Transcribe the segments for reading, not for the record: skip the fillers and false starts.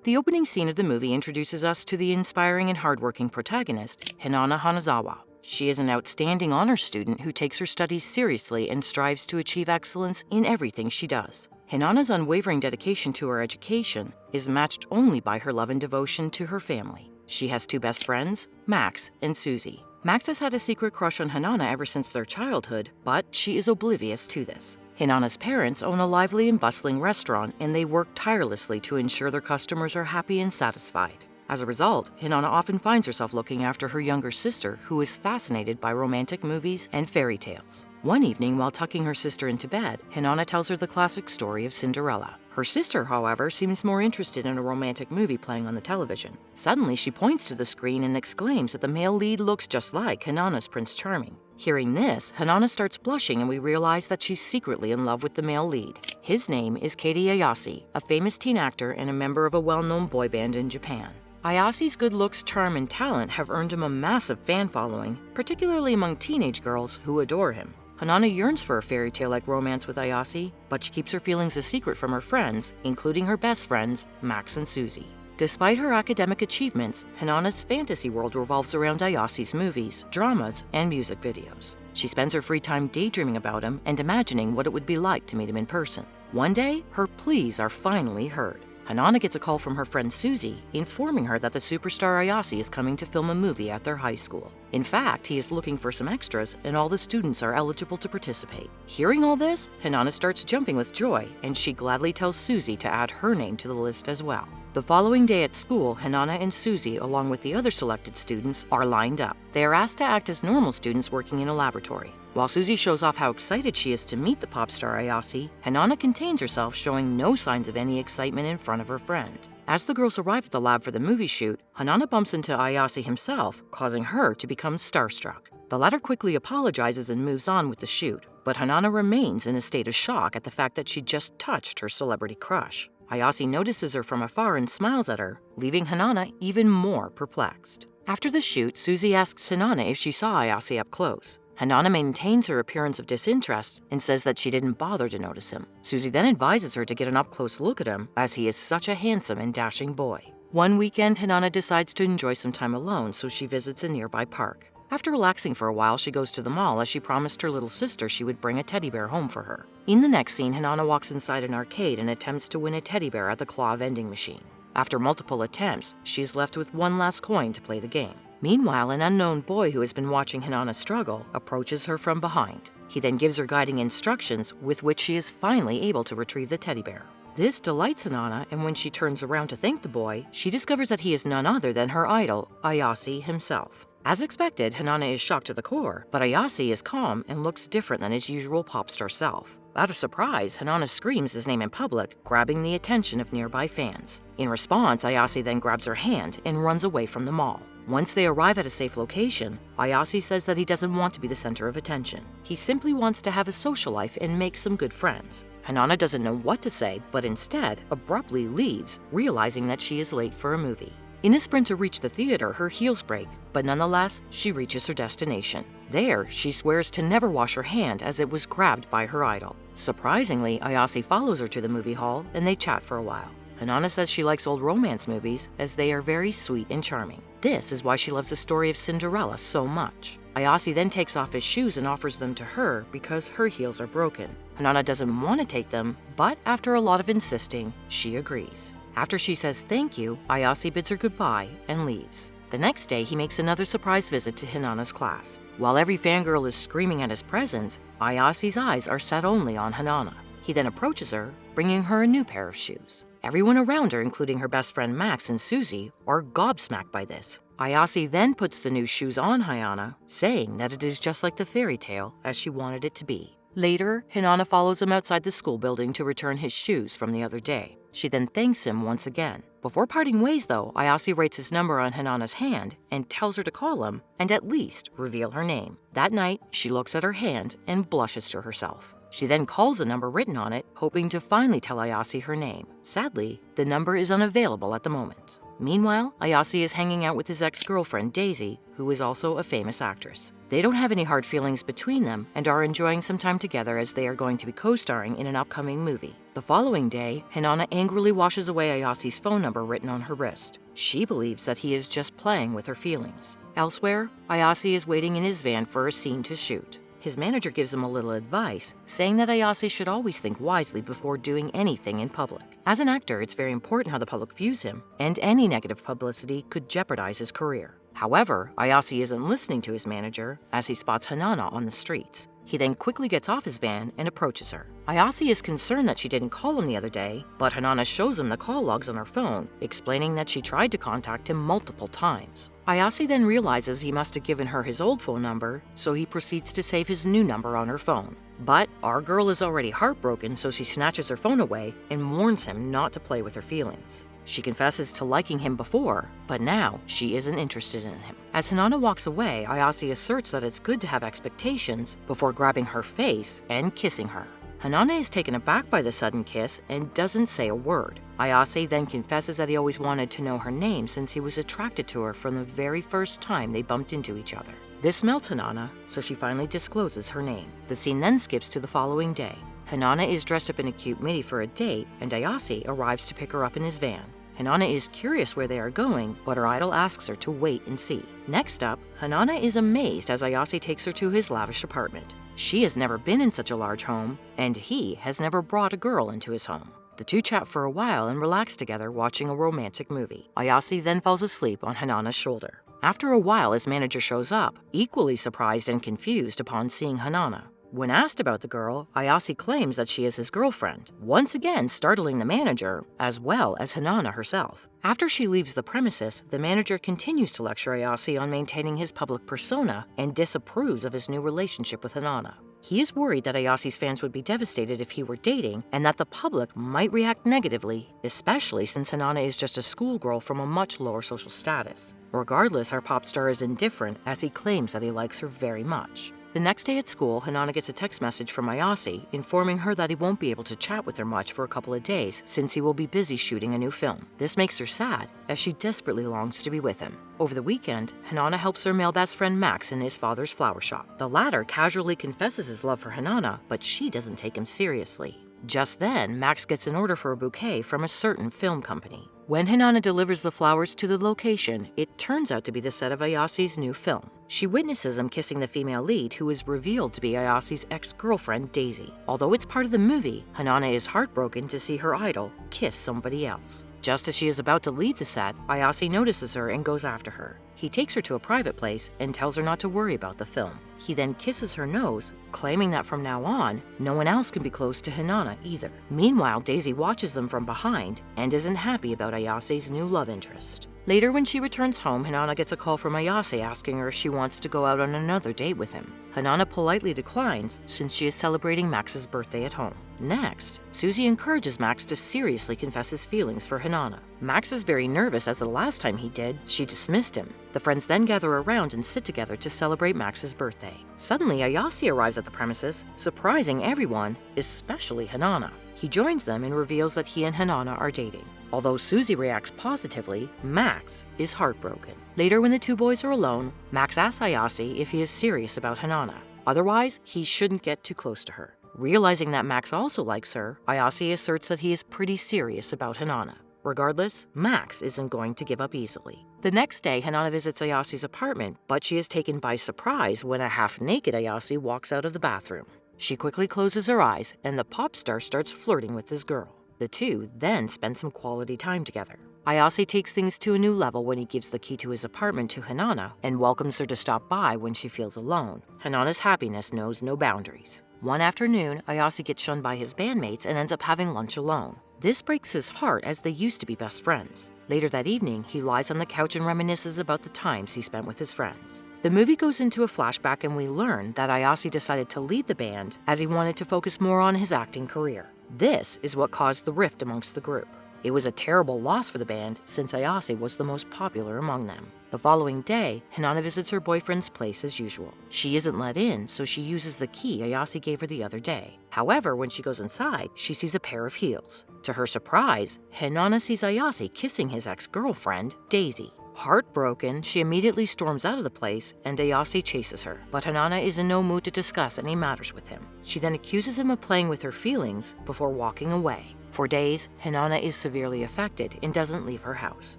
The opening scene of the movie introduces us to the inspiring and hardworking protagonist, Hinata Hanazawa. She is an outstanding honors student who takes her studies seriously and strives to achieve excellence in everything she does. Hinata's unwavering dedication to her education is matched only by her love and devotion to her family. She has two best friends, Max and Susie. Max has had a secret crush on Hinata ever since their childhood, but she is oblivious to this. Hinata's parents own a lively and bustling restaurant, and they work tirelessly to ensure their customers are happy and satisfied. As a result, Hinata often finds herself looking after her younger sister, who is fascinated by romantic movies and fairy tales. One evening, while tucking her sister into bed, Hinata tells her the classic story of Cinderella. Her sister, however, seems more interested in a romantic movie playing on the television. Suddenly, she points to the screen and exclaims that the male lead looks just like Hinata's Prince Charming. Hearing this, Hinata starts blushing, and we realize that she's secretly in love with the male lead. His name is Keita Ayase, a famous teen actor and a member of a well-known boy band in Japan. Ayase's good looks, charm, and talent have earned him a massive fan following, particularly among teenage girls who adore him. Hinata yearns for a fairy tale-like romance with Ayase, but she keeps her feelings a secret from her friends, including her best friends, Max and Susie. Despite her academic achievements, Hinata's fantasy world revolves around Ayase's movies, dramas, and music videos. She spends her free time daydreaming about him and imagining what it would be like to meet him in person. One day, her pleas are finally heard. Hinata gets a call from her friend Susie, informing her that the superstar Ayase is coming to film a movie at their high school. In fact, he is looking for some extras, and all the students are eligible to participate. Hearing all this, Hinata starts jumping with joy, and she gladly tells Susie to add her name to the list as well. The following day at school, Hinata and Susie, along with the other selected students, are lined up. They are asked to act as normal students working in a laboratory. While Susie shows off how excited she is to meet the pop star Ayase, Hinata contains herself, showing no signs of any excitement in front of her friend. As the girls arrive at the lab for the movie shoot, Hinata bumps into Ayase himself, causing her to become starstruck. The latter quickly apologizes and moves on with the shoot, but Hinata remains in a state of shock at the fact that she just touched her celebrity crush. Ayase notices her from afar and smiles at her, leaving Hinata even more perplexed. After the shoot, Susie asks Hinata if she saw Ayase up close. Hinata maintains her appearance of disinterest and says that she didn't bother to notice him. Susie then advises her to get an up-close look at him, as he is such a handsome and dashing boy. One weekend, Hinata decides to enjoy some time alone, so she visits a nearby park. After relaxing for a while, she goes to the mall, as she promised her little sister she would bring a teddy bear home for her. In the next scene, Hinata walks inside an arcade and attempts to win a teddy bear at the claw vending machine. After multiple attempts, she is left with one last coin to play the game. Meanwhile, an unknown boy who has been watching Hinata struggle approaches her from behind. He then gives her guiding instructions, with which she is finally able to retrieve the teddy bear. This delights Hinata, and when she turns around to thank the boy, she discovers that he is none other than her idol, Ayase himself. As expected, Hinata is shocked to the core, but Ayase is calm and looks different than his usual pop star self. Out of surprise, Hinata screams his name in public, grabbing the attention of nearby fans. In response, Ayase then grabs her hand and runs away from the mall. Once they arrive at a safe location, Ayase says that he doesn't want to be the center of attention. He simply wants to have a social life and make some good friends. Hinata doesn't know what to say, but instead abruptly leaves, realizing that she is late for a movie. In a sprint to reach the theater, her heels break, but nonetheless, she reaches her destination. There, she swears to never wash her hand, as it was grabbed by her idol. Surprisingly, Ayase follows her to the movie hall, and they chat for a while. Hinata says she likes old romance movies, as they are very sweet and charming. This is why she loves the story of Cinderella so much. Ayase then takes off his shoes and offers them to her because her heels are broken. Hinata doesn't want to take them, but after a lot of insisting, she agrees. After she says thank you, Ayase bids her goodbye and leaves. The next day, he makes another surprise visit to Hinata's class. While every fangirl is screaming at his presence, Ayase's eyes are set only on Hinata. He then approaches her, bringing her a new pair of shoes. Everyone around her, including her best friend Max and Susie, are gobsmacked by this. Ayase then puts the new shoes on Hinata, saying that it is just like the fairy tale as she wanted it to be. Later, Hinata follows him outside the school building to return his shoes from the other day. She then thanks him once again. Before parting ways, though, Ayase writes his number on Hinata's hand and tells her to call him and at least reveal her name. That night, she looks at her hand and blushes to herself. She then calls the number written on it, hoping to finally tell Ayase her name. Sadly, the number is unavailable at the moment. Meanwhile, Ayase is hanging out with his ex-girlfriend Daisy, who is also a famous actress. They don't have any hard feelings between them and are enjoying some time together as they are going to be co-starring in an upcoming movie. The following day, Hinata angrily washes away Ayasi's phone number written on her wrist. She believes that he is just playing with her feelings. Elsewhere, Ayase is waiting in his van for a scene to shoot. His manager gives him a little advice, saying that Ayase should always think wisely before doing anything in public. As an actor, it's very important how the public views him, and any negative publicity could jeopardize his career. However, Ayase isn't listening to his manager as he spots Hanana on the streets. He then quickly gets off his van and approaches her. Ayase is concerned that she didn't call him the other day, but Hanana shows him the call logs on her phone, explaining that she tried to contact him multiple times. Ayase then realizes he must have given her his old phone number, so he proceeds to save his new number on her phone. But our girl is already heartbroken, so she snatches her phone away and warns him not to play with her feelings. She confesses to liking him before, but now she isn't interested in him. As Hanana walks away, Ayase asserts that it's good to have expectations before grabbing her face and kissing her. Hanana is taken aback by the sudden kiss and doesn't say a word. Ayase then confesses that he always wanted to know her name since he was attracted to her from the very first time they bumped into each other. This melts Hanana, so she finally discloses her name. The scene then skips to the following day. Hanana is dressed up in a cute midi for a date, and Ayase arrives to pick her up in his van. Hanana is curious where they are going, but her idol asks her to wait and see. Next up, Hanana is amazed as Ayase takes her to his lavish apartment. She has never been in such a large home, and he has never brought a girl into his home. The two chat for a while and relax together watching a romantic movie. Ayase then falls asleep on Hanana's shoulder. After a while, his manager shows up, equally surprised and confused upon seeing Hanana. When asked about the girl, Ayase claims that she is his girlfriend, once again startling the manager, as well as Hanana herself. After she leaves the premises, the manager continues to lecture Ayase on maintaining his public persona and disapproves of his new relationship with Hanana. He is worried that Ayase's fans would be devastated if he were dating, and that the public might react negatively, especially since Hanana is just a schoolgirl from a much lower social status. Regardless, our pop star is indifferent as he claims that he likes her very much. The next day at school, Hanana gets a text message from Ayase informing her that he won't be able to chat with her much for a couple of days since he will be busy shooting a new film. This makes her sad as she desperately longs to be with him. Over the weekend, Hanana helps her male best friend Max in his father's flower shop. The latter casually confesses his love for Hanana, but she doesn't take him seriously. Just then, Max gets an order for a bouquet from a certain film company. When Hanana delivers the flowers to the location, it turns out to be the set of Ayase's new film. She witnesses him kissing the female lead, who is revealed to be Ayase's ex-girlfriend, Daisy. Although it's part of the movie, Hanana is heartbroken to see her idol kiss somebody else. Just as she is about to leave the set, Ayase notices her and goes after her. He takes her to a private place and tells her not to worry about the film. He then kisses her nose, claiming that from now on, no one else can be close to Hanana either. Meanwhile, Daisy watches them from behind and isn't happy about Ayase's new love interest. Later, when she returns home, Hanana gets a call from Ayase asking her if she wants to go out on another date with him. Hanana politely declines since she is celebrating Max's birthday at home. Next, Suzy encourages Max to seriously confess his feelings for Hanana. Max is very nervous as the last time he did, she dismissed him. The friends then gather around and sit together to celebrate Max's birthday. Suddenly, Ayase arrives at the premises, surprising everyone, especially Hanana. He joins them and reveals that he and Hanana are dating. Although Suzy reacts positively, Max is heartbroken. Later, when the two boys are alone, Max asks Ayase if he is serious about Hanana. Otherwise, he shouldn't get too close to her. Realizing that Max also likes her, Ayase asserts that he is pretty serious about Hanana. Regardless, Max isn't going to give up easily. The next day, Hanana visits Ayase's apartment, but she is taken by surprise when a half-naked Ayase walks out of the bathroom. She quickly closes her eyes, and the pop star starts flirting with this girl. The two then spend some quality time together. Ayase takes things to a new level when he gives the key to his apartment to Hanana and welcomes her to stop by when she feels alone. Hanana's happiness knows no boundaries. One afternoon, Ayase gets shunned by his bandmates and ends up having lunch alone. This breaks his heart as they used to be best friends. Later that evening, he lies on the couch and reminisces about the times he spent with his friends. The movie goes into a flashback and we learn that Ayase decided to leave the band as he wanted to focus more on his acting career. This is what caused the rift amongst the group. It was a terrible loss for the band since Ayase was the most popular among them. The following day, Hanana visits her boyfriend's place as usual. She isn't let in, so she uses the key Ayase gave her the other day. However, when she goes inside, she sees a pair of heels. To her surprise, Hanana sees Ayase kissing his ex-girlfriend, Daisy. Heartbroken, she immediately storms out of the place and Ayase chases her, but Hanana is in no mood to discuss any matters with him. She then accuses him of playing with her feelings before walking away. For days, Hanana is severely affected and doesn't leave her house.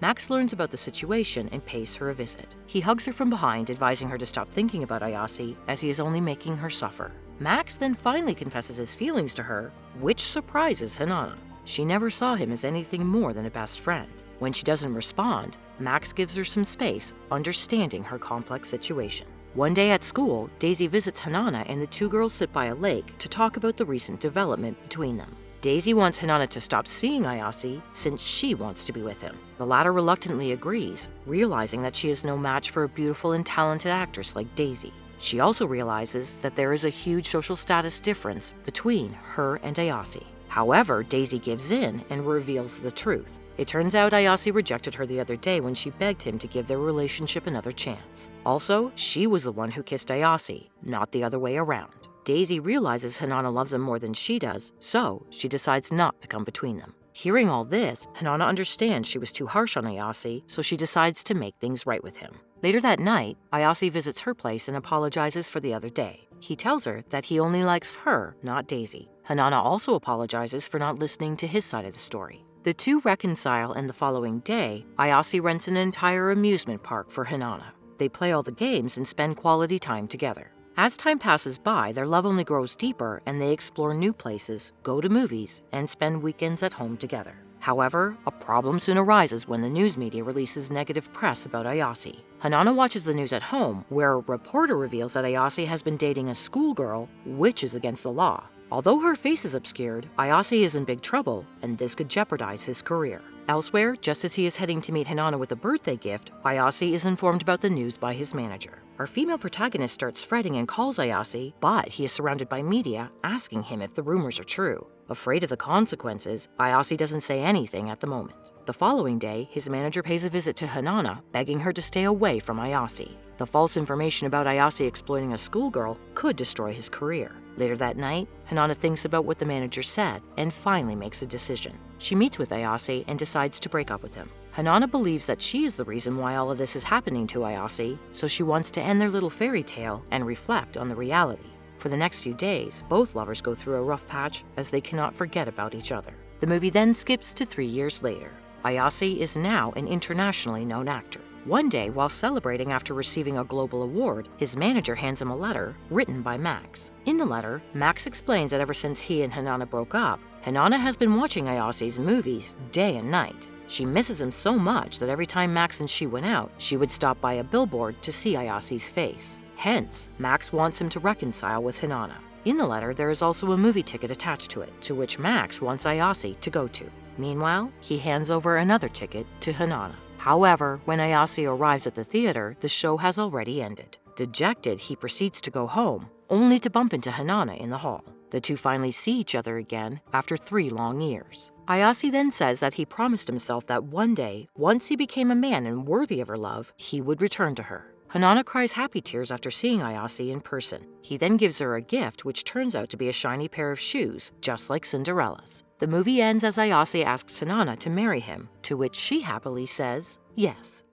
Max learns about the situation and pays her a visit. He hugs her from behind, advising her to stop thinking about Ayase, as he is only making her suffer. Max then finally confesses his feelings to her, which surprises Hanana. She never saw him as anything more than a best friend. When she doesn't respond, Max gives her some space, understanding her complex situation. One day at school, Daisy visits Hanana and the two girls sit by a lake to talk about the recent development between them. Daisy wants Hanana to stop seeing Ayase since she wants to be with him. The latter reluctantly agrees, realizing that she is no match for a beautiful and talented actress like Daisy. She also realizes that there is a huge social status difference between her and Ayase. However, Daisy gives in and reveals the truth. It turns out Ayase rejected her the other day when she begged him to give their relationship another chance. Also, she was the one who kissed Ayase, not the other way around. Daisy realizes Hanana loves him more than she does, so she decides not to come between them. Hearing all this, Hanana understands she was too harsh on Ayase, so she decides to make things right with him. Later that night, Ayase visits her place and apologizes for the other day. He tells her that he only likes her, not Daisy. Hanana also apologizes for not listening to his side of the story. The two reconcile, and the following day, Ayase rents an entire amusement park for Hanana. They play all the games and spend quality time together. As time passes by, their love only grows deeper and they explore new places, go to movies, and spend weekends at home together. However, a problem soon arises when the news media releases negative press about Ayase. Hanana watches the news at home, where a reporter reveals that Ayase has been dating a schoolgirl, which is against the law. Although her face is obscured, Ayase is in big trouble, and this could jeopardize his career. Elsewhere, just as he is heading to meet Hanana with a birthday gift, Ayase is informed about the news by his manager. Our female protagonist starts fretting and calls Ayase, but he is surrounded by media asking him if the rumors are true. Afraid of the consequences, Ayase doesn't say anything at the moment. The following day, his manager pays a visit to Hanana, begging her to stay away from Ayase. The false information about Ayase exploiting a schoolgirl could destroy his career. Later that night, Hanana thinks about what the manager said and finally makes a decision. She meets with Ayase and decides to break up with him. Hanana believes that she is the reason why all of this is happening to Ayase, so she wants to end their little fairy tale and reflect on the reality. For the next few days, both lovers go through a rough patch as they cannot forget about each other. The movie then skips to 3 years later. Ayase is now an internationally known actor. One day, while celebrating after receiving a global award, his manager hands him a letter written by Max. In the letter, Max explains that ever since he and Hanana broke up, Hanana has been watching Ayase's movies day and night. She misses him so much that every time Max and she went out, she would stop by a billboard to see Ayase's face. Hence, Max wants him to reconcile with Hanana. In the letter, there is also a movie ticket attached to it, to which Max wants Ayase to go to. Meanwhile, he hands over another ticket to Hanana. However, when Ayase arrives at the theater, the show has already ended. Dejected, he proceeds to go home, only to bump into Hanana in the hall. The two finally see each other again after 3 long years. Ayase then says that he promised himself that one day, once he became a man and worthy of her love, he would return to her. Hanana cries happy tears after seeing Ayase in person. He then gives her a gift which turns out to be a shiny pair of shoes, just like Cinderella's. The movie ends as Ayase asks Hanana to marry him, to which she happily says yes.